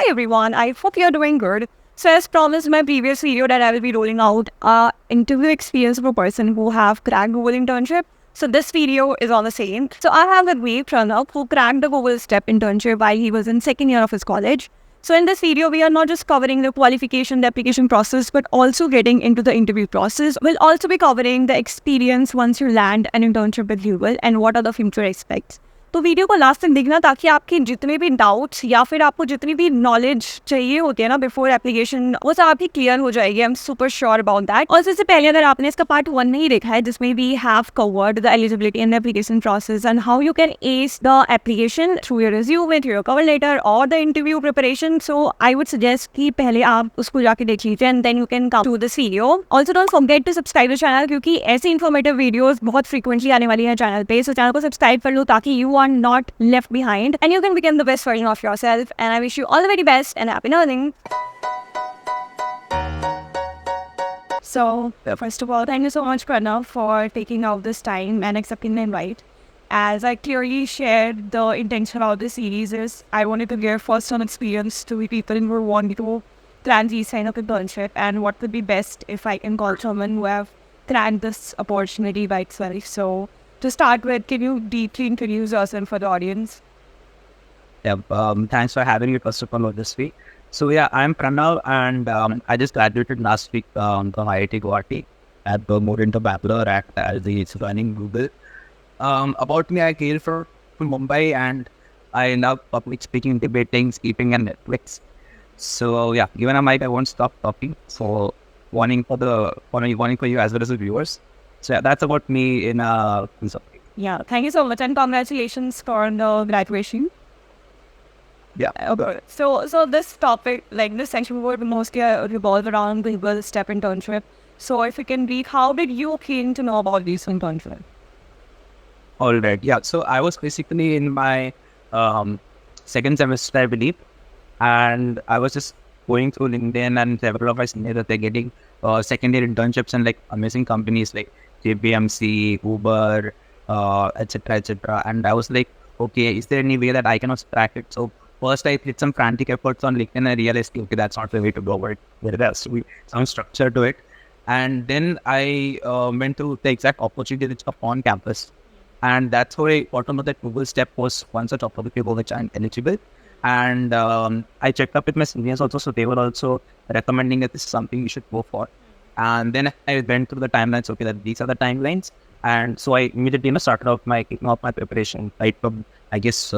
Hi everyone, I hope you're doing good. So as promised in my previous video that I will be rolling out interview experience of a person who have cracked Google internship. So this video is on the same. So I have with me Pranav who cracked the Google STEP internship while he was in second year of his college. So in this video, we are not just covering the qualification, the application process, but also getting into the interview process. We'll also be covering the experience once you land an internship with Google and what are the future aspects. तो video को last तक देखना ताकि आपके जितने भी doubts या फिर आपको जितनी भी नॉलेज चाहिए होती है ना बिफोर एप्लीकेशन वो सब आपकी क्लियर हो जाएगी. I am super sure about that. और इससे पहले अगर आपने इसका पार्ट 1 नहीं देखा है जिसमें we have covered the eligibility and application process and how you can ace the application through your resume, through your cover letter और the interview preparation. So I would suggest कि पहले आप उसको जाके देख लीजिए and then you can come to this video. Also don't forget to subscribe the channel क्योंकि ऐसी इन्फॉर्मेटिव वीडियोज बहुत फ्रीक्वेंटली आने वाली है चैनल पे. सो चैनल को सब्सक्राइब कर लो ताकि you are not left behind and you can become the best version of yourself, and I wish you all the very best and happy learning. So first of all, thank you so much Pranav for taking out this time and accepting the invite. As I clearly shared, the intention of this series is I wanted to give first-hand experience to the people who want to crack this kind of internship and what would be best if I can call someone who have cracked this opportunity by itself. So to start with, can you deeply introduce yourself for the audience? Yeah, thanks for having me first of all this week. So yeah, I'm Pranav and I just graduated last week from IIT Guwahati at the more into Bangalore as the running Google. About me, I came from Mumbai and I love public speaking, debating, speaking and Netflix. So yeah, given a mic, I won't stop talking. So warning for you as well as the viewers. So yeah, that's about me in summary. Yeah, thank you so much and congratulations for the graduation. Yeah. Okay. So this topic, like this section, would mostly revolve around the Google STEP internship. So if you can brief, how did you came to know about this internship? All right. Yeah. So I was basically in my second semester, I believe, and I was just going through LinkedIn and several of my seniors that they're getting second year internships and like amazing companies like JPMC, Uber, etc., etc. And I was like, okay, is there any way that I can also track it? So first I did some frantic efforts on LinkedIn and I realized, okay, that's not the way to go over it. There has to be some structure to it. And then I went through the exact opportunity that's on campus. And that's how I got to know that Google STEP was one such opportunity for which I'm eligible. And I checked up with my seniors also, so they were also recommending that this is something you should go for. And then I went through the timelines, okay, that these are the timelines. And so I immediately started kicking off my preparation right from, I guess,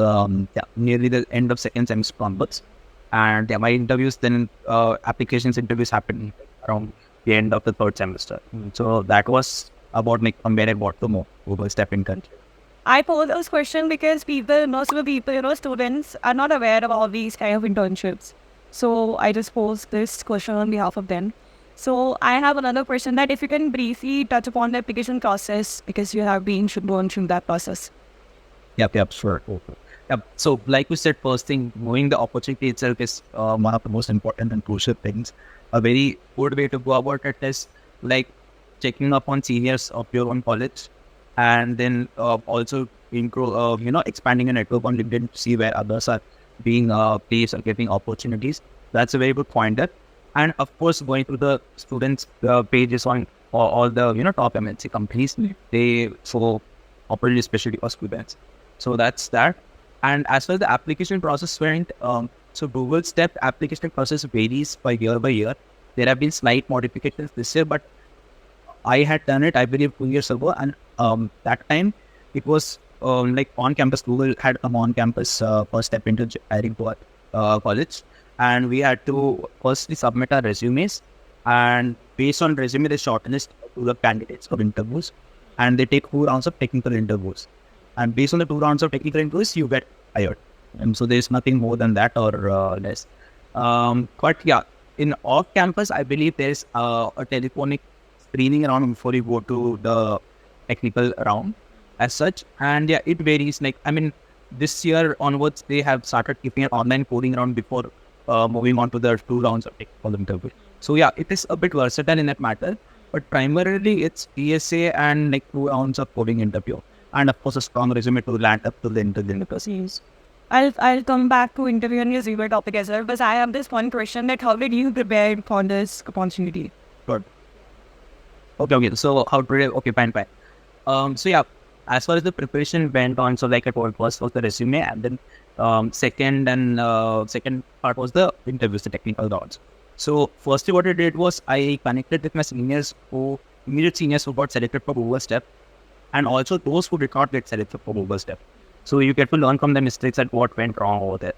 nearly the end of second semester onwards. And my interviews, then applications interviews happened around the end of the third semester. So that was about from where I got to know Google STEP Internship. I pose this question because most of the people, students are not aware of all these kind of internships. So I just pose this question on behalf of them. So I have another question that if you can briefly touch upon the application process because you have been going through that process. Yep, sure. Yep. So like we said, first thing, knowing the opportunity itself is one of the most important and crucial things. A very good way to go about it is like checking up on seniors of your own college. And then also expanding your network on LinkedIn to see where others are being placed or getting opportunities. That's a very good pointer. And of course, going through the students' pages on all the top MNC companies, they so operate especially for students. So that's that. And as far as the application process went, so Google STEP application process varies by year. There have been slight modifications this year, but I had done it, I believe, 2 years ago, and that time it was like on campus. Google had come on campus for STEP internship hiring for college, and we had to firstly submit our resumes, and based on resume, they shortlist to the candidates for interviews, and they take 2 rounds of technical interviews, and based on the 2 rounds of technical interviews, you get hired. And so there's nothing more than that or less. But yeah, in off campus, I believe there's a telephonic screening round before you go to the technical round as such. And yeah, it varies. Like, I mean, this year onwards, they have started keeping an online coding round before moving on to the 2 rounds of technical interview. So yeah, it is a bit versatile in that matter, but primarily it's ESA and like 2 rounds of coding interview. And of course, a strong resume to land up to the interview process. I'll come back to interview and resume topic as well, but I have this one question that how did you prepare for this opportunity? Good. Okay. So how to okay, fine. So yeah, as far as the preparation went on, so like I told, first was the resume, and then second part was the interviews, the technical rounds. So firstly, what I did was I connected with my immediate seniors who got selected for Google STEP, and also those who did not get selected for Google STEP. So you get to learn from the mistakes and what went wrong over there.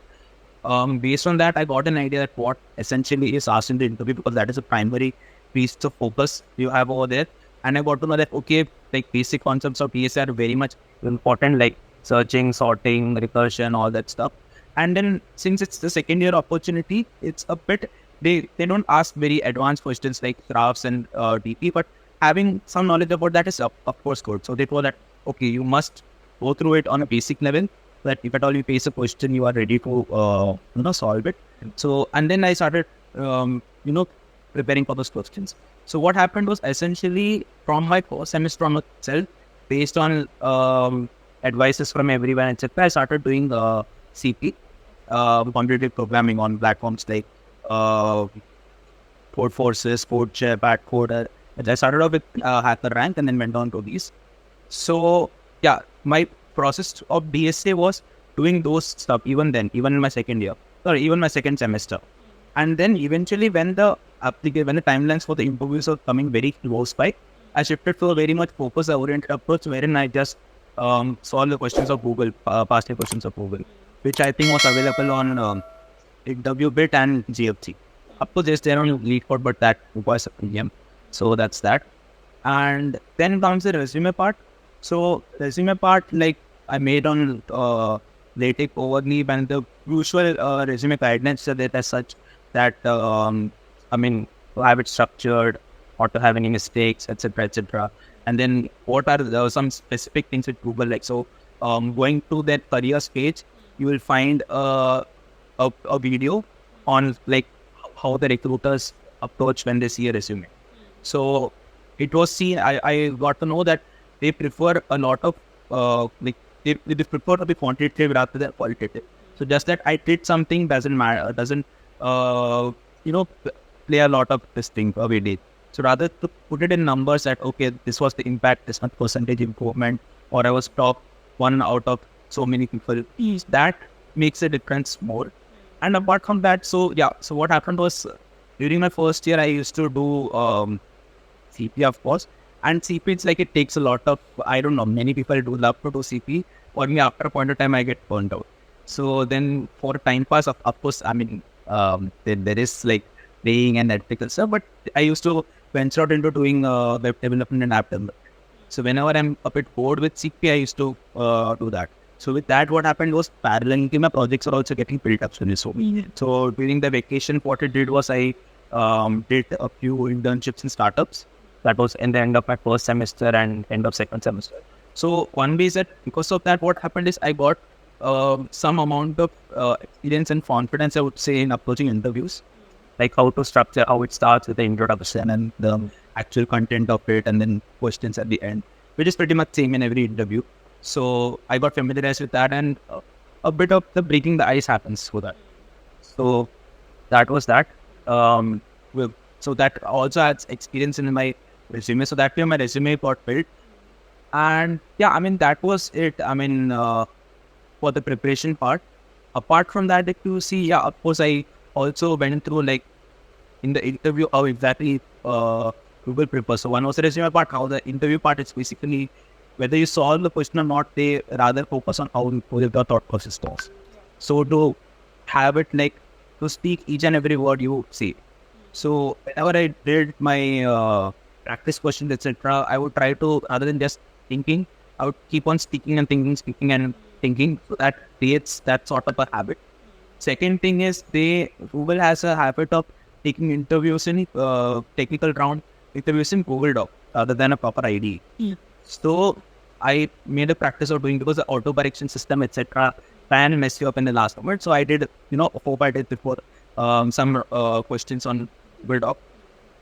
Based on that, I got an idea that what essentially is asked in the interview, because that is a primary piece of focus you have over there. And I got to know that, okay, like basic concepts of PSA are very much important, like searching, sorting, recursion, all that stuff. And then since it's the second year opportunity, it's a bit, they don't ask very advanced questions like graphs and DP, but having some knowledge about that is of course good. So they told that, okay, you must go through it on a basic level, that if at all you face a question, you are ready to solve it. So, and then I started preparing for those questions. So what happened was essentially from my first semester on itself, based on advices from everyone, etc., I started doing CP, competitive programming on platforms like Code Forces, CodeChef, Coder. I started off with Hacker Rank and then went on to these. So yeah, my process of DSA was doing those stuff even in my even my second semester. And then eventually when the timelines for the interviews are coming very close by, I shifted to a very much focus-oriented approach, wherein I just solve the questions of Google, past year questions of Google, which I think was available on InterviewBit and GFC. Of course, there's there on LeetCode, but that requires a premium. So that's that. And then comes the resume part. So resume part, like I made on LaTeX overleaf, and the usual resume guidelines are there as such that to have it structured, not to have any mistakes, etc., etc. And then what are some specific things with Google, like so going to that careers page, you will find a video on like how the recruiters approach when they see a resume. So it was seen, I got to know that they prefer a lot of they prefer to be quantitative rather than qualitative. So just that I did something doesn't matter, doesn't play a lot of this thing we did. So rather to put it in numbers that, okay, this was the impact, this much percentage improvement, or I was top 1 out of so many people, that makes a difference more. And apart from that, so what happened was during my first year, I used to do CP, of course. And CP, it's like it takes a lot of, I don't know, many people do love to do CP. For me, after a point of time, I get burned out. So then for time pass, of course, there is like playing and ethical stuff, but I used to venture out into doing web development and app development. So whenever I'm a bit bored with CP, I used to do that. So with that, what happened was parallelly my projects are also getting built up. So during the vacation, what I did was I did a few internships in startups. That was in the end of my first semester and end of second semester. So one way is that because of that, what happened is I got some amount of experience and confidence, I would say, in approaching interviews, like how to structure, how it starts with the introduction and the actual content of it, and then questions at the end, which is pretty much same in every interview. So I got familiarized with that, and a bit of the breaking the ice happens for that. So that was that. So that also adds experience in my resume. So that way my resume got built. And that was it. For the preparation part. Apart from that, if you see, of course, I also went through like in the interview how exactly Google prepares. So one was the resume part, how the interview part is basically whether you solve the question or not, they rather focus on how the thought process goes. So to have it like to speak each and every word you say. So whenever I did my practice questions, etc., I would try to, rather than just thinking, I would keep on speaking and thinking. So that creates that sort of a habit. Second thing is Google has a habit of taking interviews in technical round interviews in Google Doc rather than a proper ID. So I made a practice of doing, because the auto correction system, etc., can mess you up in the last moment. So I did, 4 or 5 days before some questions on Google Doc.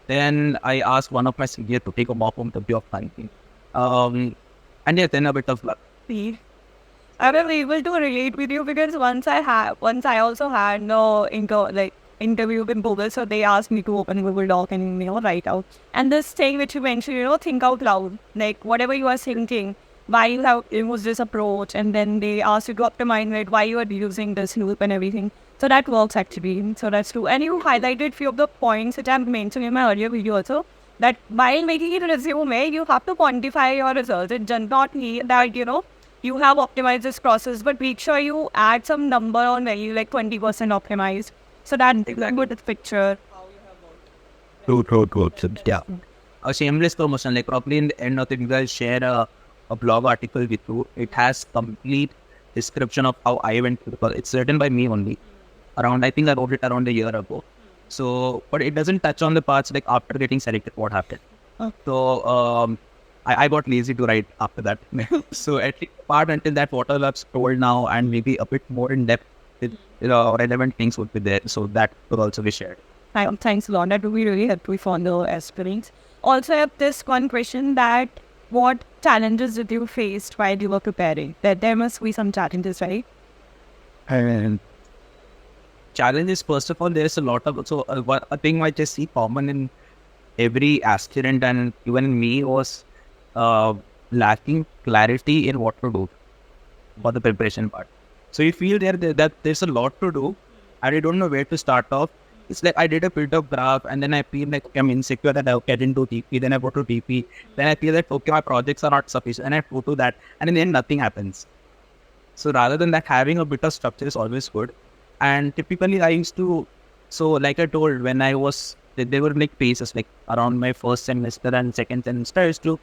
Then I asked one of my seniors to take a mock interview of 19. And then a bit of luck. I was able to relate with you because once I also had no interview with Google, so they asked me to open Google Doc and write out. And this thing which you mentioned, think out loud, like whatever you are thinking, why you have used this approach, and then they ask you to optimize it, why you are using this loop and everything. So that works actually. So that's true. And you highlighted few of the points which I mentioned in my earlier video also. That while making it a resume, you have to quantify your results. It does not mean that you have optimized this process, but make sure you add some number on value like 20% optimized. So that good picture. True. Yeah. A shameless promotion, like probably in the end of the video, I'll share a blog article with you. It has complete description of how I went through the process. It's written by me only. I think I wrote it around a year ago. So, but it doesn't touch on the parts like after getting selected, what happened. So, I got lazy to write after that. So, at least part until that, what all I've told now and maybe a bit more in depth with relevant things would be there. So, that will also be shared. Thanks a lot. That would be really helpful for the aspirants. Also, I have this one question that what challenges did you face while you were preparing? There must be some challenges, right? And challenges, first of all, there's a lot of, a thing I just see common in every aspirant and even in me was lacking clarity in what to do for the preparation part. So you feel that there's a lot to do and you don't know where to start off. It's like I did a bit of graph and then I feel like I'm insecure that I'll get into TP, then I go to TP, then I feel that okay, my projects are not sufficient and I go to that and in the end nothing happens. So rather than that, having a bit of structure is always good. And typically I used to, so like I told, when I was, there were like phases like around my first semester and second semester, I used to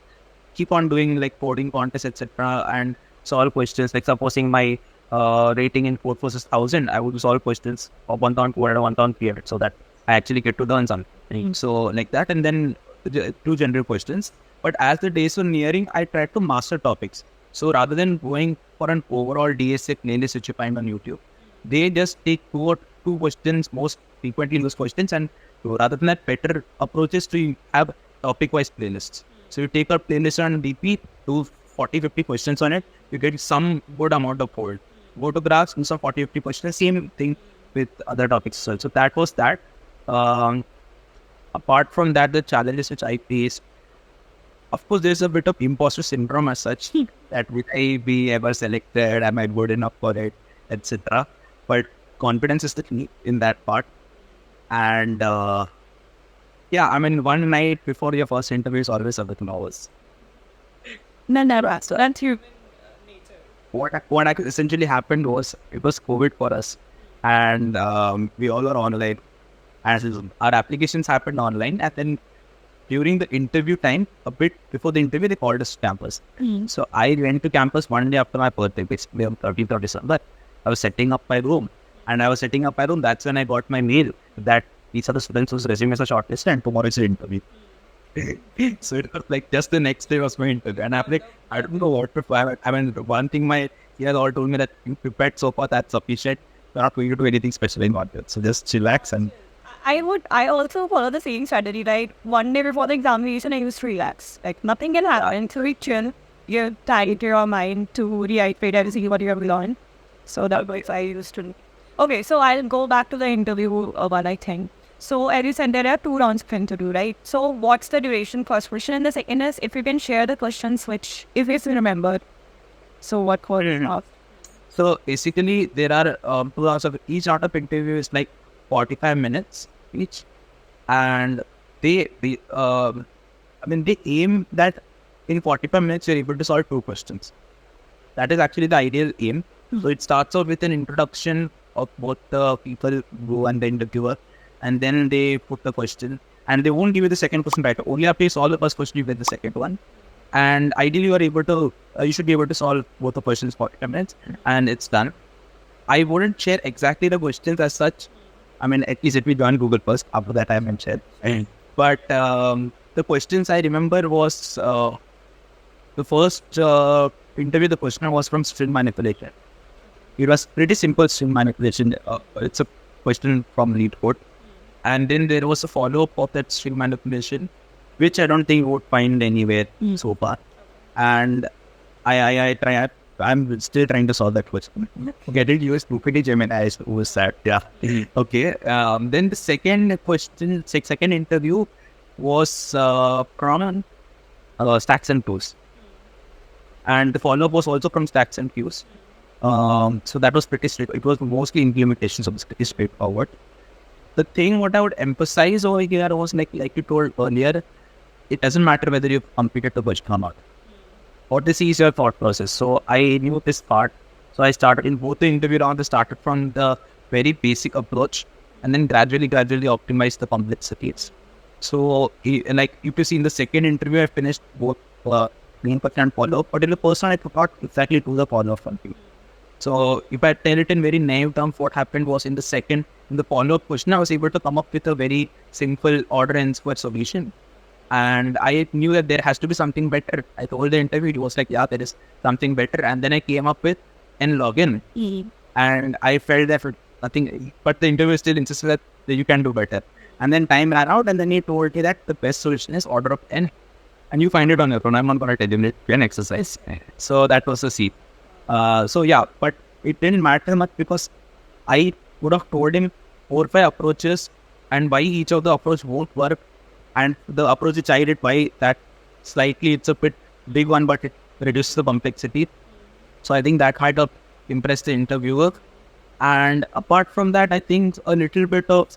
keep on doing like coding contests, etc. and solve questions. Like supposing my rating in code was 1,000, I would solve questions of 1,000 code and 1,000 period so that I actually get to learn something. So like that, and then two general questions. But as the days were nearing, I tried to master topics. So rather than going for an overall DSA playlist which you find on YouTube, they just take two questions, most frequently used questions, and rather than that, better approach is to have topic-wise playlists. So you take a playlist on DP, do 40-50 questions on it, you get some good amount of code. Go to graphs, do some 40-50 questions, same thing with other topics as well. So that was that. Apart from that, the challenges which I faced, of course, there's a bit of imposter syndrome as such, that will I be ever selected, am I good enough for it, etc. But confidence is the key in that part. And yeah, I mean, one night before your first interview is always a bit nervous. That's you. What essentially happened was, it was COVID for us, and we all were online, and our applications happened online, and then during the interview time, a bit before the interview, they called us to campus. So I went to campus one day after my birthday, basically on 30th of December. I was setting up my room, that's when I got my mail that these are the students whose resumes are shortlisted and tomorrow is the interview. So it was like just the next day was my interview, and I'm like, I don't know what to. I mean, one thing my TL all told me that you prepared so far, that's sufficient. You're not going to do anything special in one day, so just chillax. And I also follow the same strategy, right? One day before the examination, I used to relax. Like nothing can happen, so we chill. You're tied to your mind to reiterate everything what you have learned. So that was I used to. Okay, so I'll go back to the interview one, I think. So as you said, there are 2 rounds of interview, right? So what's the duration, first question? And the second is, if you can share the questions which, if you remember. So what question asked? So basically, there are 2 rounds of, each round of interview is like 45 minutes each. And they aim that in 45 minutes, you're able to solve 2 questions. That is actually the ideal aim. So it starts out with an introduction of both the people who and the interviewer, and then they put the question, and they won't give you the second question right. Only after you solve the first question, you get the second one. And ideally, you should be able to solve both the questions for 45 minutes, and it's done. I wouldn't share exactly the questions as such. I mean, at least it will be on Google first. After that, I might share. But the questions I remember was the first interview. The question was from string manipulation. It was pretty simple string manipulation. It's a question from lead code. And then there was a follow-up of that string manipulation, which I don't think you would find anywhere so far. And I I'm still trying to solve that question. Okay, did use stupidity Gemini? Was that? Yeah. Okay. Then the second question, second interview was from Stacks and Queues, and the follow up was also from Stacks and Queues. So that was pretty straight. It was mostly implementation, so it was pretty straightforward. The thing what I would emphasize over here was like you told earlier, it doesn't matter whether you've completed the question or not. What this is your thought process. So I knew this part. So I started in both the interview rounds. I started from the very basic approach and then gradually optimize the complexities. So like if you see in the second interview, I finished both main question and follow-up. But in the first one, I forgot exactly to the follow-up from you. So if I tell it in very naive terms, what happened was in the follow-up question, I was able to come up with a very simple order and square solution. And I knew that there has to be something better. I told the interview, it was like, yeah, there is something better. And then I came up with n login. And I felt that nothing, but the interview still insisted that you can do better. And then time ran out, and then he told me that the best solution is order of n. And you find it on your own. I'm not going to tell you, it's an exercise. So that was the seat. So yeah, but it didn't matter much because I would have told him 4 or 5 approaches and why each of the approach won't work. And the approach which I did, why that slightly it's a bit big one, but it reduces the complexity. So I think that kind of impressed the interviewer. And apart from that, I think a little bit of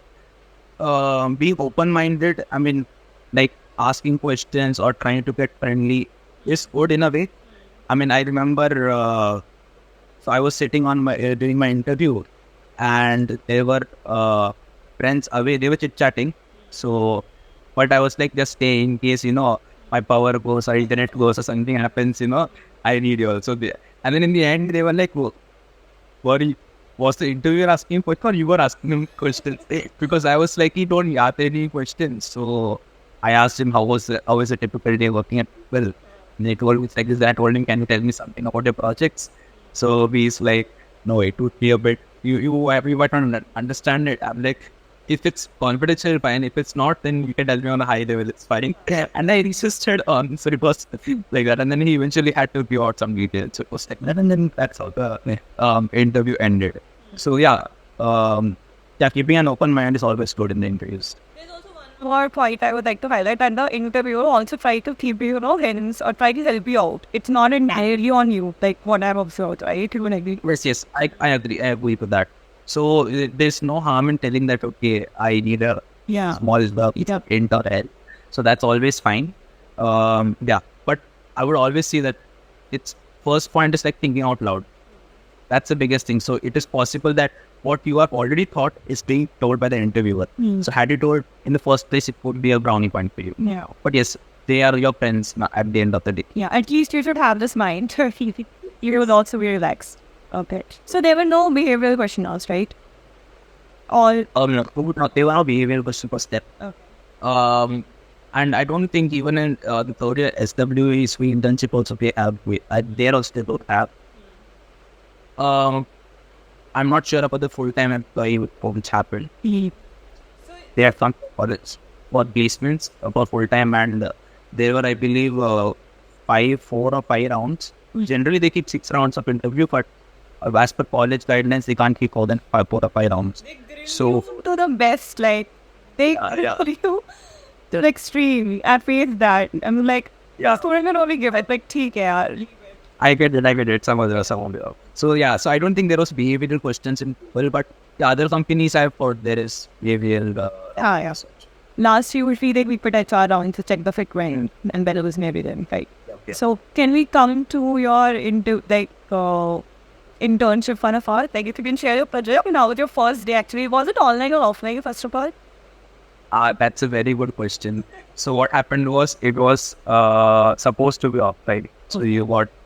being open-minded, I mean, like asking questions or trying to get friendly is good in a way. I mean, I remember, so I was sitting on doing my interview and there were friends away, they were chit-chatting. So, but I was like, just stay in case, my power goes or internet goes or something happens, I need you. So, and then in the end, they were like, was the interviewer asking questions or you were asking him questions? Because I was like, he don't ask any questions. So, I asked him, how is a typical day working at Google? And they told me, it's like this. I told him, can you tell me something about your projects? So, he's like, no, it would be a bit, you might not understand it. I'm like, if it's confidential, fine. If it's not, then you can tell me on a high level, it's fine. And I insisted on, so it was like that. And then he eventually had to give out some details. So it was like that. And then that's how the interview ended. So yeah, keeping an open mind is always good in the interviews. There's also one more point I would like to highlight, that the interviewer also try to keep you, hints or try to help you out. It's not entirely on you, like what I've observed, right? You would agree? Yes, I agree. I agree with that. So there's no harm in telling that, okay, I need a small hint or help. So that's always fine. But I would always say that its first point is like thinking out loud. That's the biggest thing. So it is possible that what you have already thought is being told by the interviewer. So had you told in the first place, it would be a brownie point for you. Yeah. But yes, they are your friends at the end of the day. Yeah, at least you should have this mind. You will also be relaxed. Okay. So there were no behavioral questions, right? All. No, they were no behavioral questions per step. Okay. And I don't think even in the third year SWE suite internship also they have. There also they don't have. I'm not sure about the full-time employee which happened. They have some college for placements for full-time, and there were, I believe, 4 or 5 rounds. Generally, they keep 6 rounds of interview, but as per college guidelines, they can't keep more than 4 or 5 rounds. So to the best, like they grill you to the extreme. I face that. I'm like, student can only give it like, ठीक है यार. I get it. Some other. So yeah, so I don't think there was behavioral questions in well, but the other companies I've heard there is behavioral. Last year we put HR down to check the fit rank and better was everything, right? Yeah. So can we come to your internship fun of art? Like if you can share your project and how was your first day actually? Was it online or offline first of all? That's a very good question. So what happened was it was supposed to be offline. So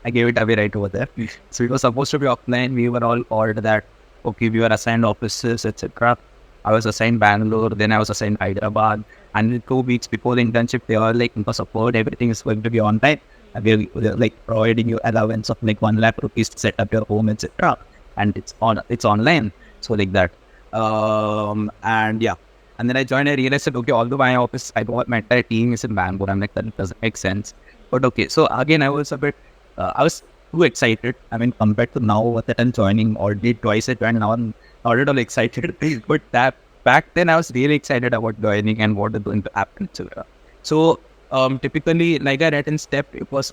I gave it away right over there. So it was supposed to be offline. We were all called that, okay, we were assigned offices, etc. I was assigned Bangalore, then I was assigned Hyderabad. And 2 weeks before the internship, they were like, support, everything is going to be online. And we're like providing you allowance of like 1 lakh rupees to set up your home, etc. And it's online. So like that. And then I joined, I realized that, okay, although my office, my entire team is in Bangalore, I'm like, that doesn't make sense. But okay, so again, I was a bit, I was too excited. I mean, compared to now that I'm joining, already twice I joined, now I'm not at all excited. But that back then I was really excited about joining and what is going to happen, etc. So typically, like I read in STEP, it was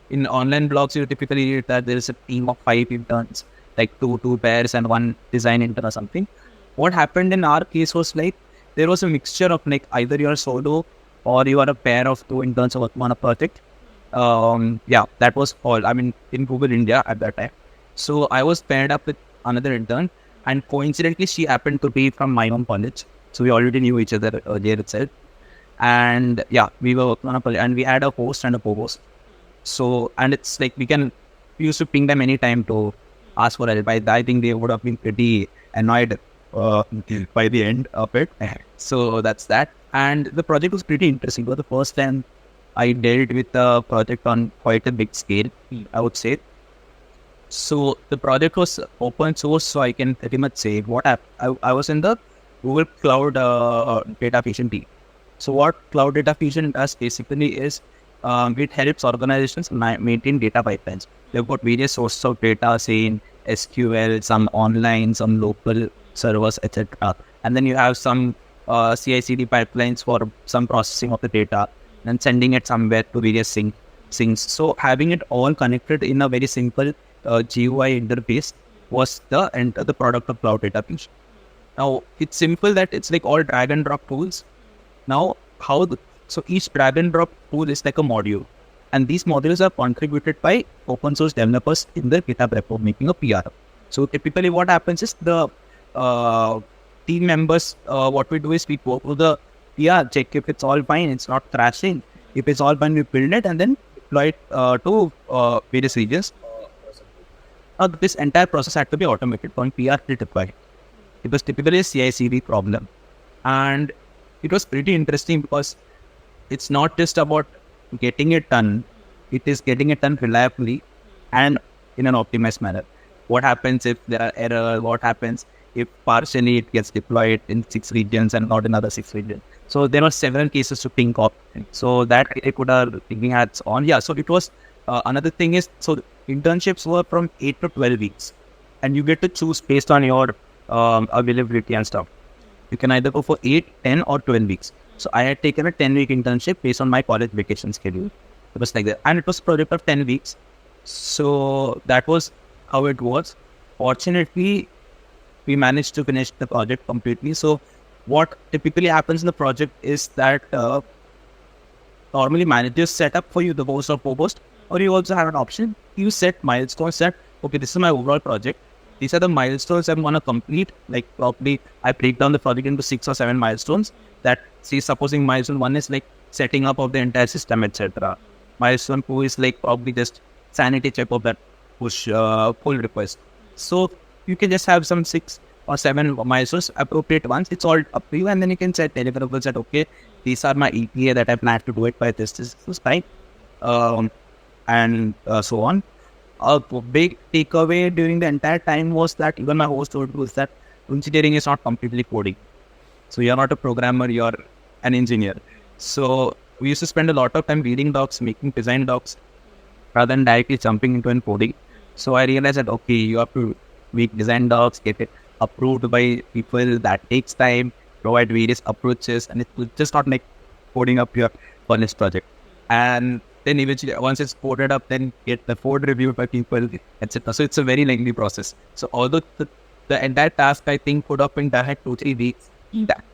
in online blogs, you typically read that there is a team of 5 interns, like two pairs and one design intern or something. What happened in our case was like there was a mixture of like either you're solo or you are a pair of 2 interns working on a project. Yeah, that was all. I mean, in Google India at that time. So I was paired up with another intern, and coincidentally, she happened to be from my own college. So we already knew each other earlier itself. And yeah, we were working on a project, and we had a host and a co-host. So, and it's like we used to ping them anytime to ask for help. I think they would have been pretty annoyed by the end of it. So that's that. And the project was pretty interesting. It was the first time I dealt with a project on quite a big scale, I would say. So the project was open source, so I can pretty much say what I was in the Google Cloud Data Fusion team. So what Cloud Data Fusion does basically is it helps organizations maintain data pipelines. They've got various sources of data, say in SQL, some online, some local servers, etc. And then you have some CI/CD pipelines for some processing of the data and sending it somewhere to various things. So having it all connected in a very simple GUI interface was the product of Cloud Data Fusion. Now it's simple that it's like all drag and drop tools. Now so each drag and drop tool is like a module, and these modules are contributed by open source developers in the GitHub repo making a PR. So typically what happens is the team members, what we do is we go to the PR, check if it's all fine, it's not crashing. If it's all fine, we build it and then deploy it to various regions. This entire process had to be automated from PR to deploy. It was typically a CI/CD problem, and it was pretty interesting because it's not just about getting it done, it is getting it done reliably and in an optimized manner. What happens if there are errors? What happens if partially it gets deployed in 6 regions and not in other 6 regions? So there were several cases to think of. So that I put our thinking hats on. Yeah, so it was another thing is, so internships were from 8 to 12 weeks, and you get to choose based on your availability and stuff. You can either go for 8, 10 or 12 weeks. So I had taken a 10-week internship based on my college vacation schedule. It was like that. And it was a project of 10 weeks. So that was how it was. Fortunately, we managed to finish the project completely. So what typically happens in the project is that normally managers set up for you the host or co-host, or you also have an option. You set milestones that, okay, this is my overall project. These are the milestones I'm going to complete. Like probably I break down the project into 6 or 7 milestones that, say, supposing milestone 1 is like setting up of the entire system, etc. Milestone 2 is like probably just sanity check of that push pull request. So you can just have some 6 or 7 milestones, appropriate ones. It's all up to you, and then you can set deliverables that, okay, these are my ETA that I plan to do it by this time, and so on. A big takeaway during the entire time was that even my host told me that engineering is not completely coding. So you're not a programmer, you're an engineer. So we used to spend a lot of time reading docs, making design docs, rather than directly jumping into coding. So I realized that, okay, you have to make design docs, get it approved by people. That takes time, provide various approaches, and it's just not like coding up your college project. And then eventually, once it's coded up, then get the code reviewed by people, etc. So it's a very lengthy process. So although the entire task, I think, could have been done at 2-3 weeks,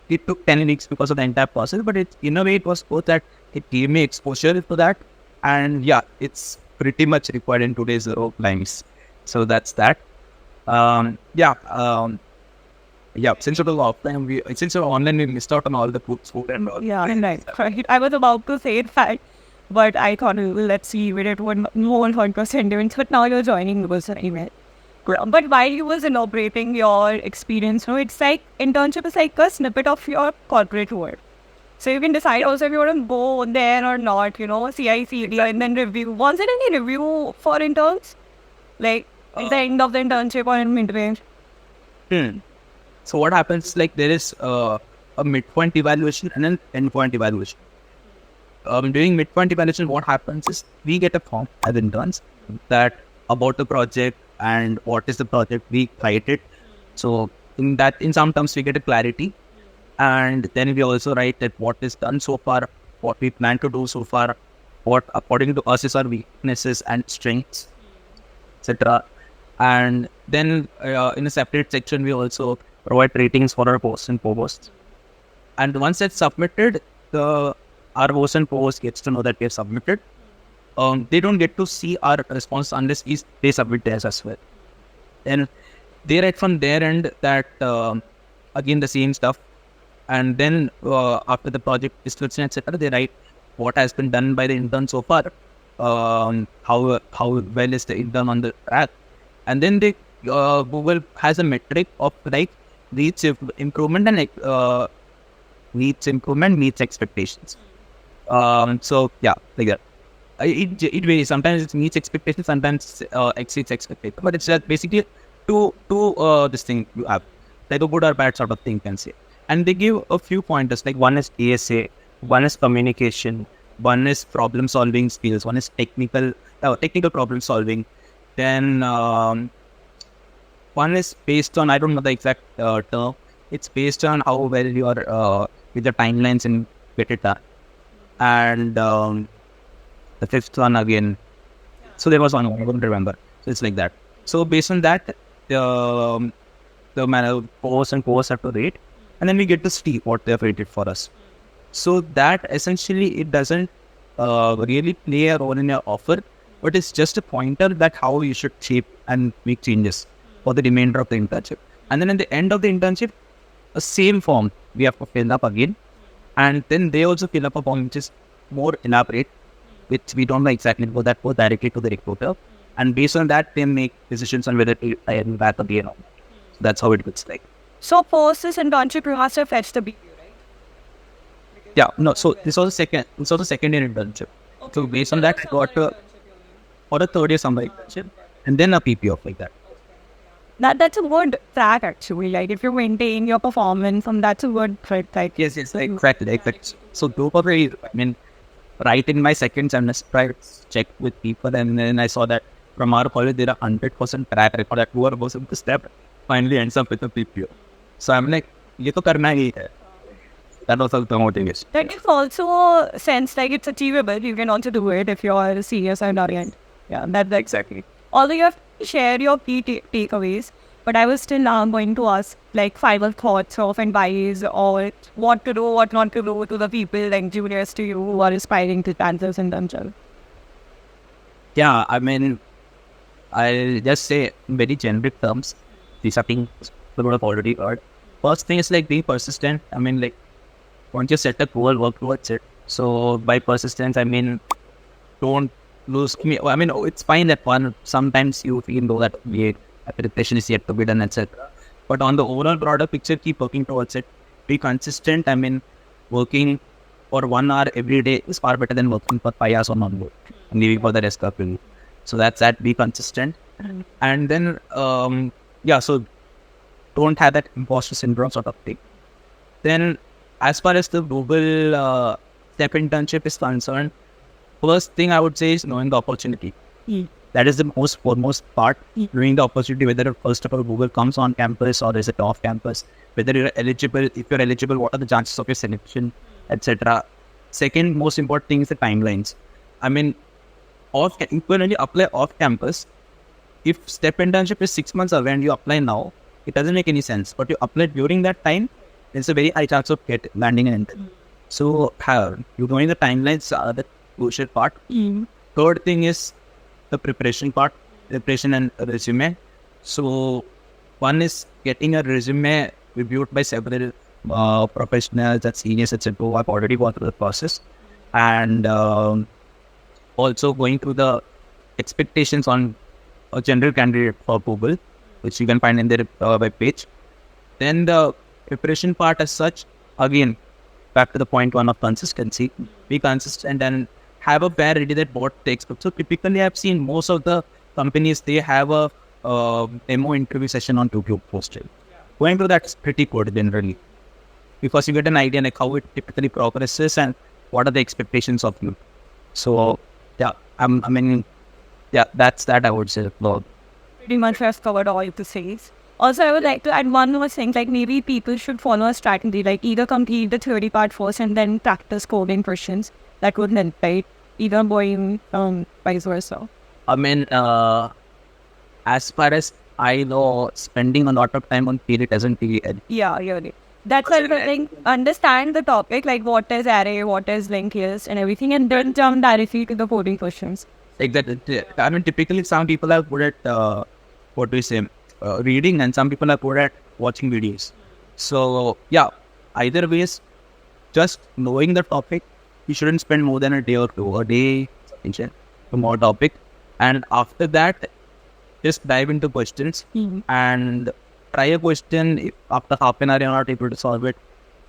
it took 10 weeks because of the entire process. But it, in a way, it was both that it gave me exposure to that, and yeah, it's pretty much required in today's times. So that's that. Since it was offline, since it was online, we missed out on all the food and all. Yeah, right. I was about to say it fact, but I thought, let's see, we did one more 100% events, but now you're joining Google anyway. But while you was elaborating your experience, it's like internship is like a snippet of your corporate world. So you can decide also if you want to go there or not, CI/CD, and then review. Was there any review for interns? Like at the end of the internship or in mid-range? So what happens, like there is a midpoint evaluation and an endpoint evaluation. during midpoint evaluation, what happens is we get a form as interns that about the project and what is the project, we write it. So in some terms, we get a clarity, and then we also write that what is done so far, what we plan to do so far, what according to us is our weaknesses and strengths, etc. And then in a separate section, we also provide ratings for our posts and posts. And once it's submitted, our host and co-host gets to know that we have submitted. They don't get to see our response unless they submit theirs as well. And they write from their end that again the same stuff. And then after the project description, etc., they write what has been done by the intern so far. How well is the intern on the track? And then they Google has a metric of like needs improvement and meets expectations. So yeah, like that. It varies. Sometimes it meets expectations, sometimes exceeds expectations. But it's just basically two this thing you have, like a good or bad sort of thing, can say. And they give a few pointers, like one is ASA, one is communication, one is problem solving skills, one is technical problem solving. Then one is based on, I don't know the exact term. It's based on how well you are with the timelines and get it done. And the fifth one again. So there was one, I don't remember. So it's like that. So based on that, the posts and posts have to rate, and then we get to see what they have rated for us. So that essentially it doesn't really play a role in your offer, but it's just a pointer that how you should shape and make changes for the remainder of the internship. And then at the end of the internship, the same form we have to fill up again, and then they also fill up a form which is more elaborate, which we don't know exactly, but that goes directly to the recruiter, and based on that they make decisions on whether to hire back again or not. So that's how it looks like. So post this internship, you have to fetch the BPO, right? Yeah, no. So this was the second year internship. Okay. So based on that, got or a third year summer internship, and then a PPO like that. That's a good track actually. Like if you maintain your performance, and that's a good track. Like Yes, exactly. So those were very, right in my second semester, I checked with people, and then I saw that from our college there are 100% track record that whoever goes into step finally ends up with a PPO. So I'm like, ये तो करना ही है. That was the motivation. that is also sense like it's achievable. You can also do it if you're serious and oriented. Yeah, that's exactly. Although you have to share your key takeaways, but I was still now going to ask like final thoughts of advice or what to do, what not to do to the people like juniors to you who are aspiring to chances in themselves. Yeah, I'll just say in very generic terms, these are things people have already heard. First thing is like being persistent. Once you set a goal, work towards it. So by persistence, don't lose. It's fine that sometimes you feel though that preparation is yet to be done, etc. But on the overall broader picture, keep working towards it. Be consistent. Working for 1 hour every day is far better than working for 5 hours on board and leaving for the rest of it. So that's that. Be consistent, and then so don't have that imposter syndrome sort of thing. Then, as far as the Google STEP internship is concerned, first thing I would say is knowing the opportunity. That is the most foremost part. Knowing the opportunity, whether first of all Google comes on campus or is it off campus, whether you're eligible, if you're eligible, what are the chances of your selection, etc. Second most important thing is the timelines. When you apply off campus, if STEP internship is 6 months away and you apply now, it doesn't make any sense. But you apply during that time, there's a very high chance of landing an intern. So you knowing the timelines are the crucial part. Third thing is the preparation and resume. So one is getting a resume reviewed by several professionals and seniors, etc. who have already gone through the process, and also going through the expectations on a general candidate for Google, which you can find in their web page. Then the preparation part as such, again, back to the point one of consistency. Be consistent and have a pair ready that what takes. So typically I've seen most of the companies, they have a demo interview session on YouTube posted. Going through that's pretty good generally, because you get an idea like how it typically progresses, and what are the expectations of you. So yeah, that's that I would say. Well, Pretty much has covered all the things. Also, I would like to add one more thing, like maybe people should follow a strategy, like either complete the theory part first and then practice coding questions. That would help, right? Either going vice versa. I mean, as far as I know, spending a lot of time on theory doesn't really help. Yeah, really. That's why I think understand the topic, like what is array, what is linked list and everything, and then jump directly to the coding questions. Exactly. I mean, typically some people are good at what do you say, reading, and some people are good at watching videos. So yeah, either ways, just knowing the topic, you shouldn't spend more than a day or two. A day sufficient for more topic, and after that, just dive into questions and try a question. If after half an hour you're not able to solve it,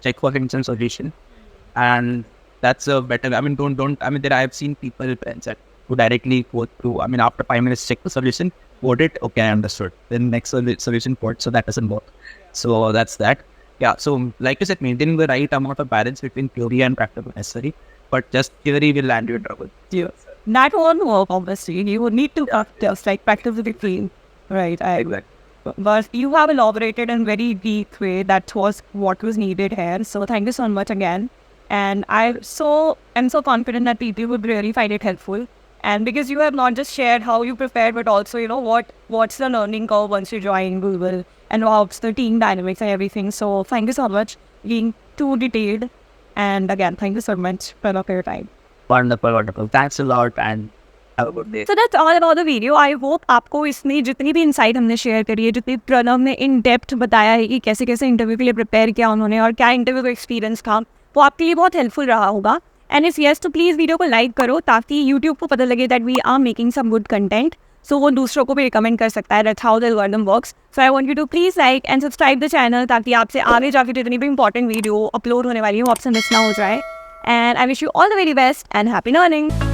check for hints and solution, and that's a better. I mean, don't. I mean, there I've seen people who directly go through. I mean, after 5 minutes, check the solution, code it. Okay, I understood. Then next solution code. So that doesn't work. So that's that. Yeah. So like you said, maintaining the right amount of balance between theory and practice is necessary. But just theory will land you in trouble. Yeah. That won't work, obviously. You would need to just like practice the between. Right. Exactly. But you have elaborated in very deep way. That was what was needed here. So thank you so much again. And I'm so confident that people would really find it helpful. And because you have not just shared how you prepared, but also, you know, what's the learning curve once you join Google and what's the team dynamics and everything. So thank you so much being too detailed. And again, thank you so much for your time. Wonderful. Thanks a lot and have a good day. So that's all about the video. I hope आपको इसमें जितनी भी insight हमने share करी है, जितनी प्रणव ने in depth बताया है कि कैसे कैसे इंटरव्यू के लिए प्रिपेयर किया उन्होंने और क्या इंटरव्यू का एक्सपीरियंस था, वो आपके लिए बहुत हेल्पफुल रहा होगा. एंड इफ येस तो प्लीज़ वीडियो को लाइक करो ताकि यूट्यूब को पता लगे that we are making some good content. So वो दूसरों को भी रिकमेंड कर सकता है. That's how the algorithm works. So I want you to please like and subscribe the channel ताकि आपसे आगे जाके जितनी भी इंपॉर्टेंट वीडियो अपलोड होने वाली है वो आपसे मिस ना हो जाए. And I wish you all the very best and happy learning.